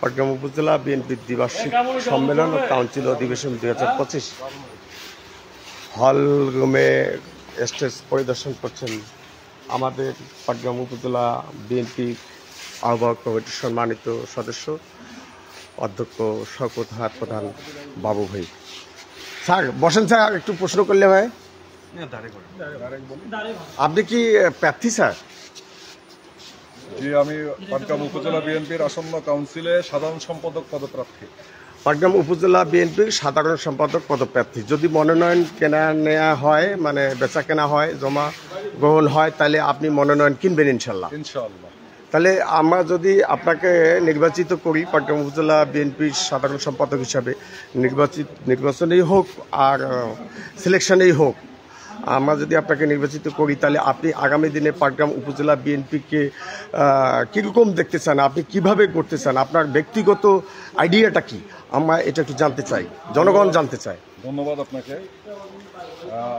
পাটগ্রাম উপজেলা বিএনপির দ্বিবার্ষিক সম্মেলন ও কাউন্সিল অধিবেশন 2025 হল রুমে স্টেজ পরিদর্শন করছেন আমাদের পাটগ্রাম উপজেলা বিএনপি আহ্বায়ক কমিটির সম্মানিত সদস্য অধ্যক্ষ শওকত হায়াত প্রধান বাবু ভাই। স্যার বসেন, স্যার একটু প্রশ্ন করলে ভাই। আপনি কি প্রার্থী স্যার? জি, আমি পাটগ্রাম উপজেলা বিএনপির আসন্ন কাউন্সিলে সাধারণ সম্পাদক পদপ্রার্থী। পাটগ্রাম উপজেলা বিএনপির সাধারণ সম্পাদক পদপ্রার্থী। যদি মনোনয়ন কেনা নেওয়া হয়, মানে বেচা কেনা হয়, জমা গ্রহণ হয়, তাহলে আপনি মনোনয়ন কিনবেন ইনশাল্লাহ? ইনশাআল্লাহ। তাহলে আমরা যদি আপনাকে নির্বাচিত করি পাটগ্রাম উপজেলা বিএনপির সাধারণ সম্পাদক হিসাবে, নির্বাচনেই হোক আর সিলেকশনেই হোক, আমরা যদি আপনাকে নির্বাচিত করি, তাহলে আপনি আগামী দিনে পাটগ্রাম উপজেলা বিএনপিকে কীরকম দেখতে চান, আপনি কিভাবে করতে চান, আপনার ব্যক্তিগত আইডিয়াটা কি, আমরা এটা একটু জানতে চাই, জনগণ জানতে চায়। ধন্যবাদ আপনাকে।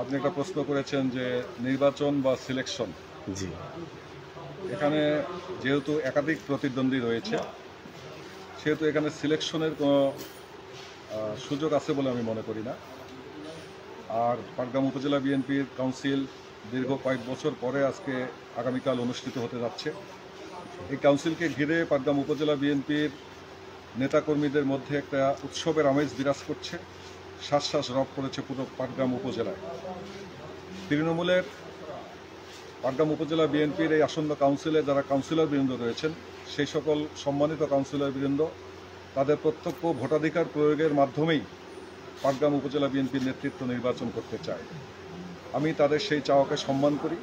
আপনি একটা প্রশ্ন করেছেন যে নির্বাচন বা সিলেকশন। জি, এখানে যেহেতু একাধিক প্রতিদ্বন্দ্বী রয়েছে, সেহেতু এখানে সিলেকশনের কোনো সুযোগ আছে বলে আমি মনে করি না। আর পাটগ্রাম উপজেলা বিএনপির কাউন্সিল দীর্ঘ কয়েক বছর পরে আজকে আগামীকাল অনুষ্ঠিত হতে যাচ্ছে। এই কাউন্সিলকে ঘিরে পাটগ্রাম উপজেলা বিএনপির নেতাকর্মীদের মধ্যে একটা উৎসবের আমেজ বিরাজ করছে। শ্বাস শ্বাস রব করেছে পুরো পাটগ্রাম উপজেলায়। তৃণমূলের পাটগ্রাম উপজেলা বিএনপির এই আসন্ন কাউন্সিলে যারা কাউন্সিলরবৃন্দ রয়েছেন, সেই সকল সম্মানিত কাউন্সিলরবৃন্দ তাদের প্রত্যক্ষ ভোটাধিকার প্রয়োগের মাধ্যমেই পাটগ্রাম উপজেলা বিএনপির নেতৃত্ব নির্বাচন করতে চায়। আমি তাদের সেই চাওয়াকে সম্মান করি,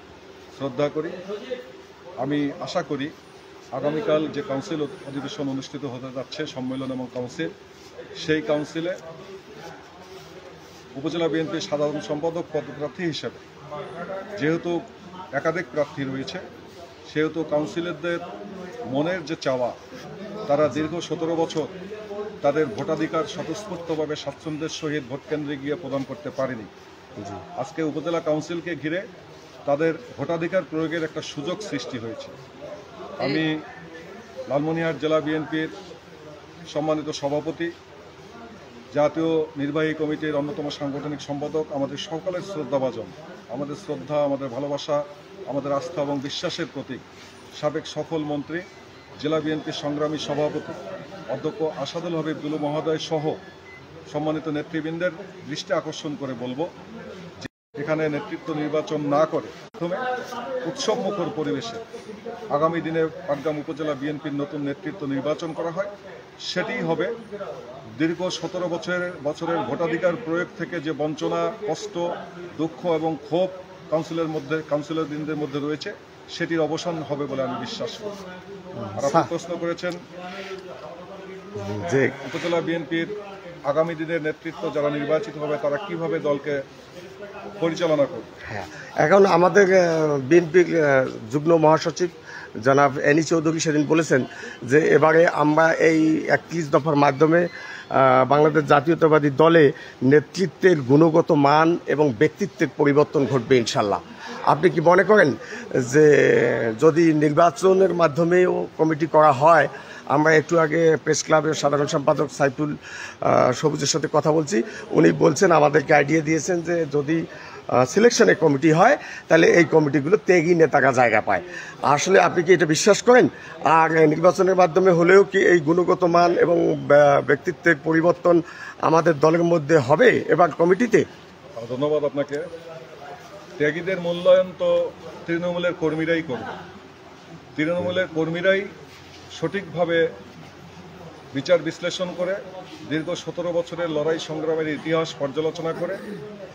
শ্রদ্ধা করি। আমি আশা করি আগামীকাল যে কাউন্সিল অধিবেশন অনুষ্ঠিত হতে যাচ্ছে, সম্মেলন এবং কাউন্সিল, সেই কাউন্সিলে উপজেলা বিএনপির সাধারণ সম্পাদক পদপ্রার্থী হিসেবে যেহেতু একাধিক প্রার্থী রয়েছে, সেহেতু কাউন্সিলরদের মনের যে চাওয়া, তারা দীর্ঘ 17 বছর তাদের ভোটাধিকার স্বতঃস্ফূর্তভাবে স্বাচ্ছন্দ্যের সহিত ভোট কেন্দ্রে গিয়ে প্রদান করতে পারেনি। আজকে উপজেলা কাউন্সিলকে ঘিরে তাদের ভোটাধিকার প্রয়োগের একটা সুযোগ সৃষ্টি হয়েছে। আমি লালমনিরহাট জেলা বিএনপির সম্মানিত সভাপতি, জাতীয় নির্বাহী কমিটির অন্যতম সাংগঠনিক সম্পাদক, আমাদের সকলের শ্রদ্ধাভাজন, আমাদের শ্রদ্ধা, আমাদের ভালোবাসা, আমাদের আস্থা এবং বিশ্বাসের প্রতীক সাবেক সফল মন্ত্রী, জেলা বিএনপির সংগ্রামী সভাপতি অধ্যক্ষ আসাদুল হাবিব দুলু মহোদয় সহ সম্মানিত নেতৃবৃন্দের দৃষ্টি আকর্ষণ করে বলবো যে এখানে নেতৃত্ব নির্বাচন না করে প্রথমে উৎসবমুখর পরিবেশে আগামী দিনে পাটগ্রাম উপজেলা বিএনপির নতুন নেতৃত্ব নির্বাচন করা হয়। সেটিই হবে দীর্ঘ 17 বছরের ভোটাধিকার প্রয়োগ থেকে যে বঞ্চনা, কষ্ট, দুঃখ এবং ক্ষোভ কাউন্সিলরবৃন্দের মধ্যে রয়েছে, সেটির অবসান হবে বলে আমি বিশ্বাস করি। আর আপনি প্রশ্ন করেছেন যে উপজেলা বিএনপির আগামী দিনের নেতৃত্ব যারা নির্বাচিত হবে তারা কিভাবে দলকে পরিচালনা করবে। হ্যাঁ, এখন আমাদের বিএনপির যুগ্ম মহাসচিব জনাব এনি চৌধুরী সেদিন বলেছেন যে এবারে আমরা এই 31 দফার মাধ্যমে বাংলাদেশ জাতীয়তাবাদী দলে নেতৃত্বের গুণগত মান এবং ব্যক্তিত্বের পরিবর্তন ঘটবে ইনশাল্লাহ। আপনি কি মনে করেন যে যদি নির্বাচনের মাধ্যমেও কমিটি করা হয়? আমরা একটু আগে প্রেস ক্লাবের সাধারণ সম্পাদক সাইফুল সবুজের সাথে কথা বলছি, উনি বলছেন, আমাদেরকে আইডিয়া দিয়েছেন যে যদি সিলেকশনের কমিটি হয় তাহলে এই কমিটিগুলো ত্যাগী নেতারা জায়গা পায়। আসলে আপনি কি এটা বিশ্বাস করেন? আর নির্বাচনের মাধ্যমে হলেও কি এই গুণগত মান এবং ব্যক্তিত্বের পরিবর্তন আমাদের দলের মধ্যে হবে এবার কমিটিতে? ধন্যবাদ আপনাকে। ত্যাগীদের মূল্যায়ন তো তৃণমূলের কর্মীরাই করবে। তৃণমূলের কর্মীরাই সঠিকভাবে বিচার বিশ্লেষণ করে দীর্ঘ 17 বছরের লড়াই সংগ্রামের ইতিহাস পর্যালোচনা করে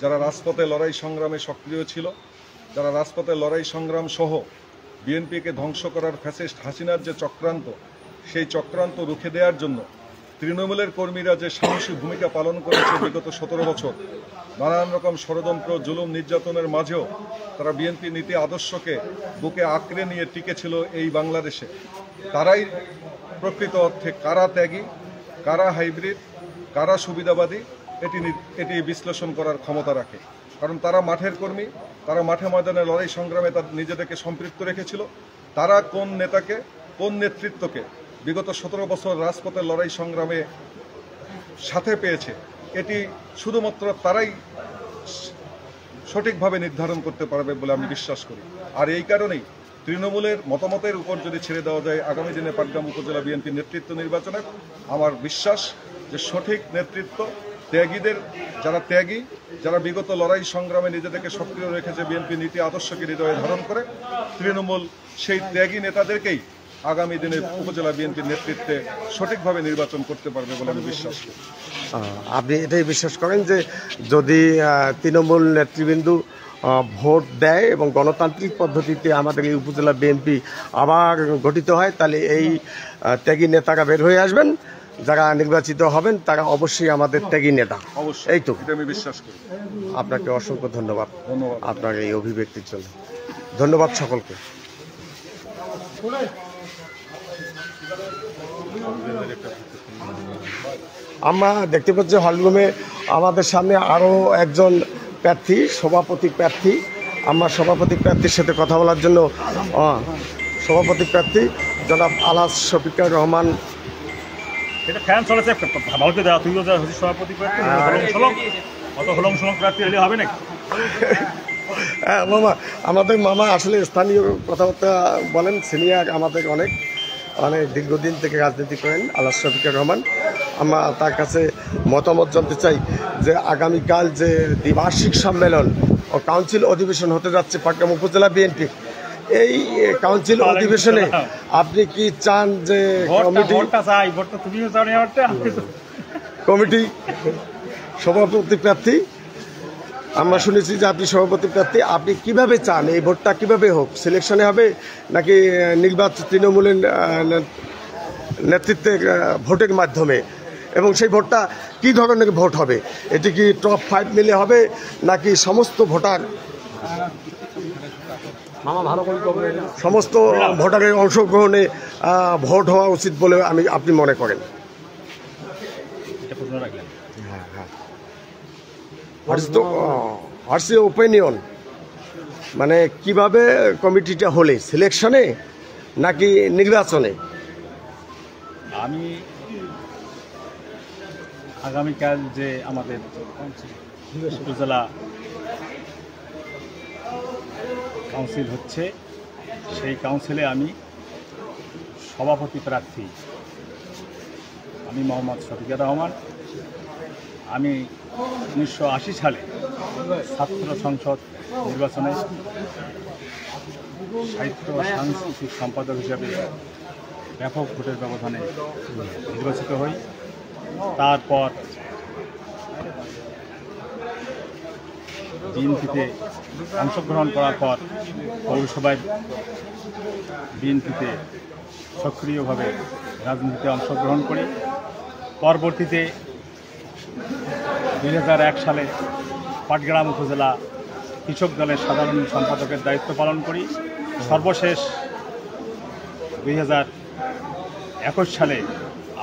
যারা রাজপথে লড়াই সংগ্রামে সক্রিয় ছিল, যারা রাজপথে লড়াই সংগ্রাম সহ বিএনপিকে ধ্বংস করার ফ্যাসিস্ট হাসিনার যে চক্রান্ত, সেই চক্রান্ত রুখে দেওয়ার জন্য তৃণমূলের কর্মীরা যে সাহসী ভূমিকা পালন করেছে বিগত 17 বছর, নানান রকম ষড়যন্ত্র, জুলুম, নির্যাতনের মাঝেও তারা বিএনপি নীতি আদর্শকে বুকে আঁকড়ে নিয়ে টিকেছিল এই বাংলাদেশে, তারাই প্রকৃত অর্থে কারা ত্যাগী, কারা হাইব্রিড, কারা সুবিধাবাদী, এটি বিশ্লেষণ করার ক্ষমতা রাখে। কারণ তারা মাঠের কর্মী, তারা মাঠে ময়দানে লড়াই সংগ্রামে তাদের নিজেদেরকে সম্পৃক্ত রেখেছিল। তারা কোন নেতাকে, কোন নেতৃত্বকে বিগত 17 বছর রাজপথের লড়াই সংগ্রামে সাথে পেয়েছে, এটি শুধুমাত্র তারাই সঠিকভাবে নির্ধারণ করতে পারবে বলে আমি বিশ্বাস করি। আর এই কারণেই তৃণমূলের মতামতের উপর যদি ছেড়ে দেওয়া যায় আগামী দিনে পাটগ্রাম উপজেলা বিএনপির নেতৃত্ব নির্বাচনে, আমার বিশ্বাস যে সঠিক নেতৃত্ব ত্যাগীদের, যারা ত্যাগী, যারা বিগত লড়াই সংগ্রামে নিজেদেরকে সক্রিয় রেখেছে, বিএনপি নীতি আদর্শকে হৃদয়ে ধারণ করে, তৃণমূল সেই ত্যাগী নেতাদেরকেই আগামী দিনে উপজেলা বিএনপির নেতৃত্বে সঠিকভাবে নির্বাচন করতে পারবে বলে আমি বিশ্বাস করি। আপনি এটাই বিশ্বাস করেন যে যদি তৃণমূল নেতৃবৃন্দ ভোট দেয় এবং গণতান্ত্রিক পদ্ধতিতে আমাদের এই উপজেলা বিএনপি আবার গঠিত হয়, তাহলে এই ত্যাগী নেতারা বের হয়ে আসবেন, যারা নির্বাচিত হবেন তারা অবশ্যই আমাদের ত্যাগী নেতা। অবশ্যই, এই তো, এটা আমি বিশ্বাস করি। আপনাকে অসংখ্য ধন্যবাদ ধন্যবাদ আপনার এই অভিব্যক্তির জন্য। ধন্যবাদ সকলকে। আমরা দেখতে পাচ্ছি হলরুমে আমাদের সামনে আরও একজন প্রার্থী, সভাপতি প্রার্থী। আমরা সভাপতি প্রার্থীর সাথে কথা বলার জন্য সভাপতি প্রার্থী জনাব আলহাজ শফিকুর রহমান। এটা ফ্যান চলেছে, ভালোকে দেওয়া, তুইও যা হচ্ছিস সভাপতি প্রার্থী, অত হলম সলম প্রার্থী হলে হবে নাকি? হ্যাঁ মামা, আমাদের মামা আসলে স্থানীয় কথাবার্তা বলেন, সিনিয়র আমাদের অনেক দীর্ঘদিন থেকে রাজনীতি করেন আলহাজ শফিকুর রহমান। আমরা তার কাছে মতামত জানতে চাই যে আগামীকাল যে দ্বিবার্ষিক সম্মেলন ও কাউন্সিল অধিবেশন হতে যাচ্ছে পাটগ্রাম উপজেলা বিএনপি, এই কাউন্সিল অধিবেশনে আপনি কি চান যে কমিটি সভাপতি প্রার্থী, আমরা শুনেছি যে আপনি সভাপতি প্রার্থী, আপনি কিভাবে চান এই ভোটটা কিভাবে হোক? সিলেকশনে হবে নাকি নির্বাচন তৃণমূলের নেতৃত্বে ভোটের মাধ্যমে? এবং সেই ভোটটা কি ধরনের ভোট হবে? এটি কি টপ 5 মিলে হবে নাকি সমস্ত ভোটার, সমস্ত ভোটারের অংশগ্রহণে ভোট হওয়া উচিত বলে আপনি মনে করেন? হোয়াটস ইউর ওপিনিয়ন, মানে কিভাবে কমিটিটা হলে, সিলেকশনে নাকি নির্বাচনে? আমি আগামীকাল যে আমাদের উপজেলা কাউন্সিল হচ্ছে, সেই কাউন্সিলে আমি সভাপতি প্রার্থী। আমি মোহাম্মদ শফিকুর রহমান। আমি 1980 সালে ছাত্র সংসদ নির্বাচনে সাহিত্য সাংস্কৃতিক সম্পাদক হিসাবে ব্যাপক ভোটের ব্যবধানে নির্বাচিত হই। তারপর বিএনপিতে অংশগ্রহণ করার পর পৌরসভায় বিএনপিতে সক্রিয়ভাবে রাজনীতিতে অংশগ্রহণ করি। পরবর্তীতে 2001 সালে পাটগ্রাম উপজেলা কৃষক দলের সাধারণ সম্পাদকের দায়িত্ব পালন করি। সর্বশেষ 2021 সালে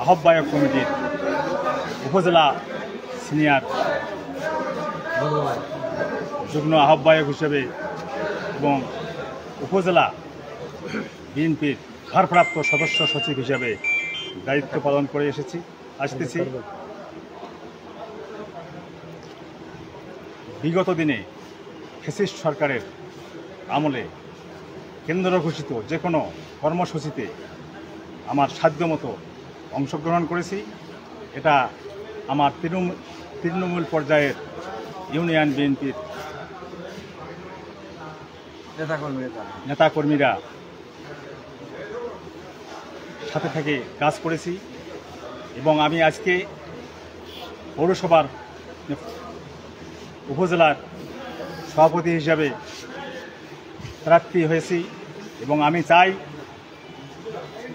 আহ্বায়ক কমিটির উপজেলা সিনিয়র যুগ্ম আহ্বায়ক হিসেবে এবং উপজেলা বিএনপির ভারপ্রাপ্ত সদস্য সচিব হিসেবে দায়িত্ব পালন করে আসতেছি। বিগত দিনে ফ্যাসিস্ট সরকারের আমলে কেন্দ্র ঘোষিত যে কোনো কর্মসূচিতে আমার সাধ্যমতো অংশগ্রহণ করেছি। এটা আমার তৃণমূল পর্যায়ের ইউনিয়ন বিএনপির নেতাকর্মীরা সাথে থেকে কাজ করেছি এবং আমি আজকে পৌরসভার উপজেলার সভাপতি হিসাবে প্রার্থী হয়েছি এবং আমি চাই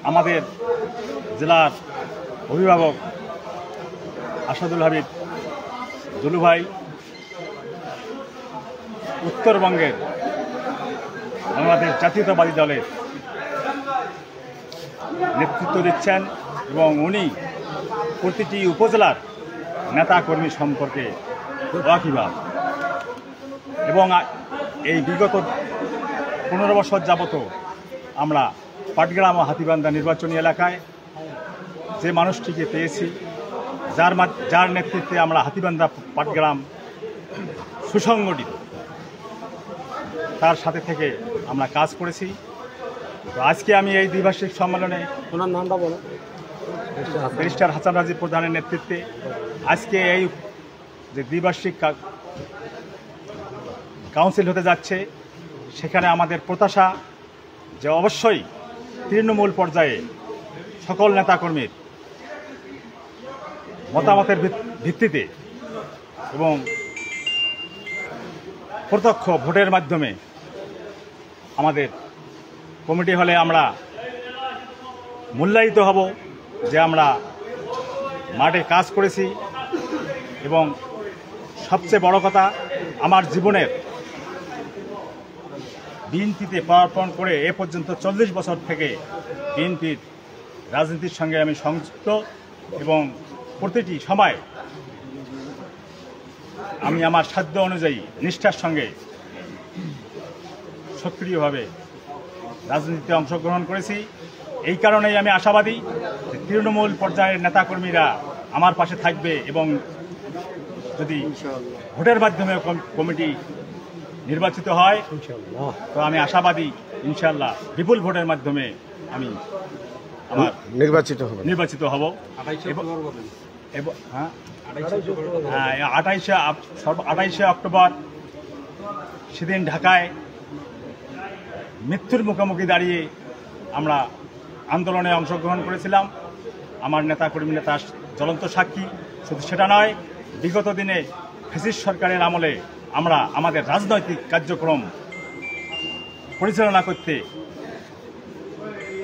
আমাদের জেলার অভিভাবক আসাদুল হাবিব দুলুভাই উত্তরবঙ্গের বাংলাদেশ জাতীয়তাবাদী দলের নেতৃত্ব দিচ্ছেন এবং উনি প্রতিটি উপজেলার নেতাকর্মী সম্পর্কে ওয়াকিবহাল। এবং এই বিগত 15 বছর যাবত আমরা পাটগ্রাম ও হাতীবান্ধা নির্বাচনী এলাকায় যে মানুষটিকে পেয়েছি, যার নেতৃত্বে আমরা হাতীবান্ধা পাটগ্রাম সুসংগঠিত, তার সাথে থেকে আমরা কাজ করেছি। তো আজকে আমি এই দ্বিবার্ষিক সম্মেলনে ওনার নামটা বলো। ব্যারিস্টার হাসান রাজীব প্রধানের নেতৃত্বে আজকে এই যে দ্বিবার্ষিক কাউন্সিল হতে যাচ্ছে, সেখানে আমাদের প্রত্যাশা যে অবশ্যই তৃণমূল পর্যায়ে সকল নেতাকর্মীর মতামতের ভিত্তিতে এবং প্রত্যক্ষ ভোটের মাধ্যমে আমাদের কমিটি হলে আমরা মূল্যায়িত হব যে আমরা মাঠে কাজ করেছি। এবং সবচেয়ে বড় কথা, আমার জীবনের বিএনপিতে পদার্পণ করে এ পর্যন্ত 40 বছর থেকে বিএনপির রাজনীতির সঙ্গে আমি সংযুক্ত এবং প্রতিটি সময় আমি আমার সাধ্য অনুযায়ী নিষ্ঠার সঙ্গে সক্রিয়ভাবে রাজনীতিতে অংশগ্রহণ করেছি। এই কারণেই আমি আশাবাদী যে তৃণমূল পর্যায়ের নেতাকর্মীরা আমার পাশে থাকবে এবং যদি ভোটের মাধ্যমে কমিটি নির্বাচিত হয় তো আমি আশাবাদী ইনশাআল্লাহ বিপুল ভোটের মাধ্যমে আমি আমার নির্বাচিত হব। 28শে অক্টোবর সেদিন ঢাকায় মৃত্যুর মুখোমুখি দাঁড়িয়ে আমরা আন্দোলনে অংশগ্রহণ করেছিলাম। আমার নেতাকর্মী নেতা জ্বলন্ত সাক্ষী। শুধু সেটা নয়, বিগত দিনে ফ্যাসিস্ট সরকারের আমলে আমরা আমাদের রাজনৈতিক কার্যক্রম পরিচালনা করতে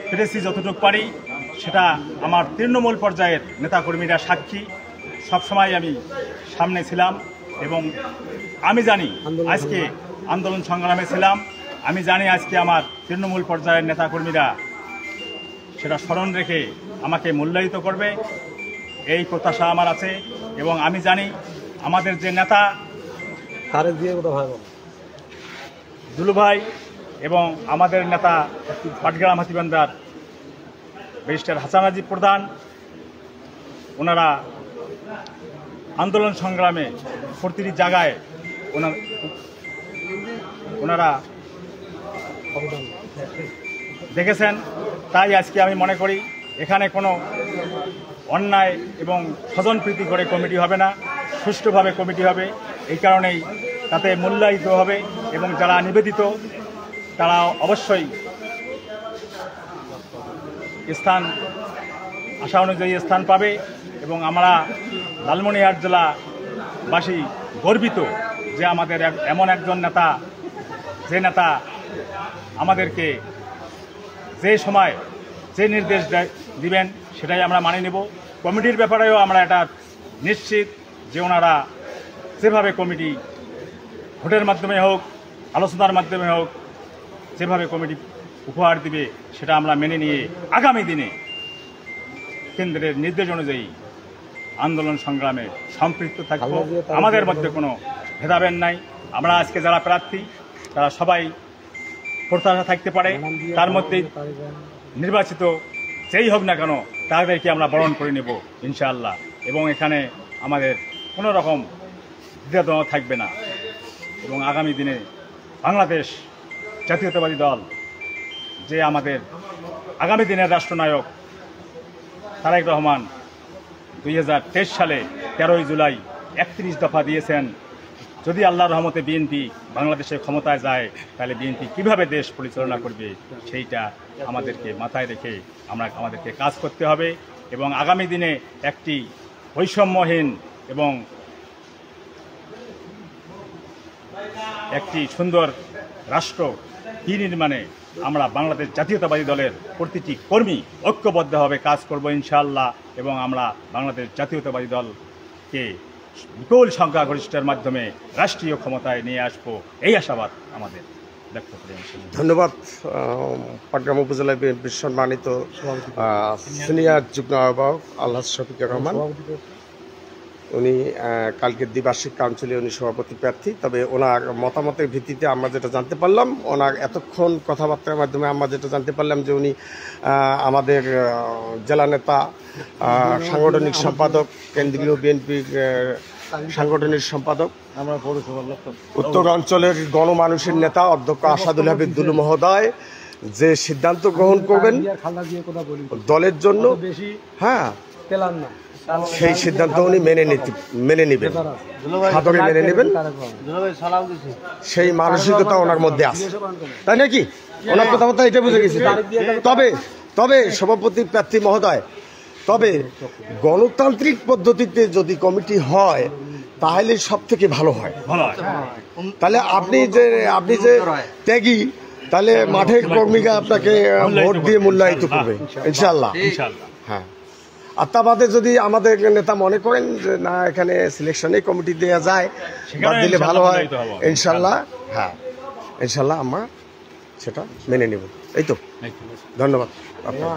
পেরেছি যতটুকু পারি, সেটা আমার তৃণমূল পর্যায়ের নেতাকর্মীরা সাক্ষী। সবসময় আমি সামনে ছিলাম এবং আমি জানি আজকে আন্দোলন সংগ্রামে ছিলাম। আমি জানি আজকে আমার তৃণমূল পর্যায়ের নেতাকর্মীরা সেটা স্মরণ রেখে আমাকে মূল্যায়িত করবে, এই প্রত্যাশা আমার আছে। এবং আমি জানি আমাদের যে নেতা দুলু ভাই এবং আমাদের নেতা পাটগ্রাম হাতীবান্ধার ব্যারিস্টার হাসান রাজীব প্রধান, ওনারা আন্দোলন সংগ্রামে প্রতিটি জায়গায় ওনারা দেখেছেন। তাই আজকে আমি মনে করি এখানে কোনো অন্যায় এবং স্বজনপ্রীতি করে কমিটি হবে না, সুষ্ঠুভাবে কমিটি হবে। এই কারণেই তাতে মূল্যায়িত হবে এবং যারা নিবেদিত তারা অবশ্যই স্থান আশা অনুযায়ী স্থান পাবে। এবং আমরা লালমনিরহাট জেলাবাসী গর্বিত যে আমাদের এমন একজন নেতা, যে নেতা আমাদেরকে যে সময় যে নির্দেশ দিবেন সেটাই আমরা মানি নেব। কমিটির ব্যাপারেও আমরা এটা নিশ্চিত যে ওনারা যেভাবে কমিটি ভোটের মাধ্যমে হোক, আলোচনার মাধ্যমে হোক, যেভাবে কমিটি উপহার দিবে সেটা আমরা মেনে নিয়ে আগামী দিনে কেন্দ্রের নির্দেশ অনুযায়ী আন্দোলন সংগ্রামে সম্পৃক্ত থাকব। আমাদের মধ্যে কোনো ভেদাভেদ নাই। আমরা আজকে যারা প্রার্থী তারা সবাই প্রত্যাশা থাকতে পারে, তার মধ্যে নির্বাচিত যেই হোক না কেন তাদেরকে আমরা বরণ করে নেব ইনশাআল্লাহ। এবং এখানে আমাদের কোনো রকম দ্বিধাদ্বন্দ্ব থাকবে না। এবং আগামী দিনে বাংলাদেশ জাতীয়তাবাদী দল, যে আমাদের আগামী দিনের রাষ্ট্রনায়ক তারেক রহমান 2023 সালে 13ই জুলাই 31 দফা দিয়েছেন, যদি আল্লাহর রহমতে বিএনপি বাংলাদেশের ক্ষমতায় যায় তাহলে বিএনপি কিভাবে দেশ পরিচালনা করবে সেইটা আমাদেরকে মাথায় রেখে আমাদেরকে কাজ করতে হবে। এবং আগামী দিনে একটি বৈষম্যহীন এবং একটি সুন্দর রাষ্ট্র বিনির্মাণে আমরা বাংলাদেশ জাতীয়তাবাদী দলের প্রতিটি কর্মী ঐক্যবদ্ধভাবে কাজ করব ইনশাআল্লাহ। এবং আমরা বাংলাদেশ জাতীয়তাবাদী দলকে বিপুল সংখ্যাগরিষ্ঠের মাধ্যমে রাষ্ট্রীয় ক্ষমতায় নিয়ে আসবো, এই আশাবাদ আমাদের ব্যক্ত করি। ধন্যবাদ। পাটগ্রাম উপজেলা বিএনপির সম্মানিত সিনিয়র যুগ্ম আহ্বায়ক আলহাজ শফিকুর রহমান। উনি কালকের দ্বিবার্ষিক কাউন্সিলে উনি সভাপতি প্রার্থী। তবে ওনার মতামতের ভিত্তিতে আমরা যেটা জানতে পারলাম, ওনার এতক্ষণ কথাবার্তার মাধ্যমে আমরা যেটা জানতে পারলাম যে উনি আমাদের জেলা নেতা, সাংগঠনিক সম্পাদক, কেন্দ্রীয় বিএনপির সাংগঠনিক সম্পাদক, উত্তর অঞ্চলের গণমানুষের নেতা অধ্যক্ষ আসাদুল হাবিব দুলু মহোদয় যে সিদ্ধান্ত গ্রহণ করবেন দলের জন্য, হ্যাঁ, সেই সিদ্ধান্ত উনি মেনে নেবেন, সাদরে মেনে নেবেন, সেই মানসিকতা ওনার মধ্যে আছে, তাই নাকি? ওনার কথাবার্তা এটা বুঝে গেছি। তবে সভাপতি প্রার্থী মহোদয়, তবে গণতান্ত্রিক পদ্ধতিতে যদি কমিটি হয় তাহলে সব থেকে ভালো হয়। তাহলে আপনি যে ত্যাগী, তাহলে মাঠের কর্মীরা আপনাকে ভোট দিয়ে মূল্যায়িত করবে ইনশাল্লাহ। হ্যাঁ, আর তা বাদে যদি আমাদের নেতা মনে করেন যে না, এখানে সিলেকশনে কমিটি দেওয়া যায় বা দিলে ভালো হয়, ইনশাল্লাহ, হ্যাঁ, ইনশাল্লাহ আমরা সেটা মেনে নেব। এই তো, ধন্যবাদ আপনার।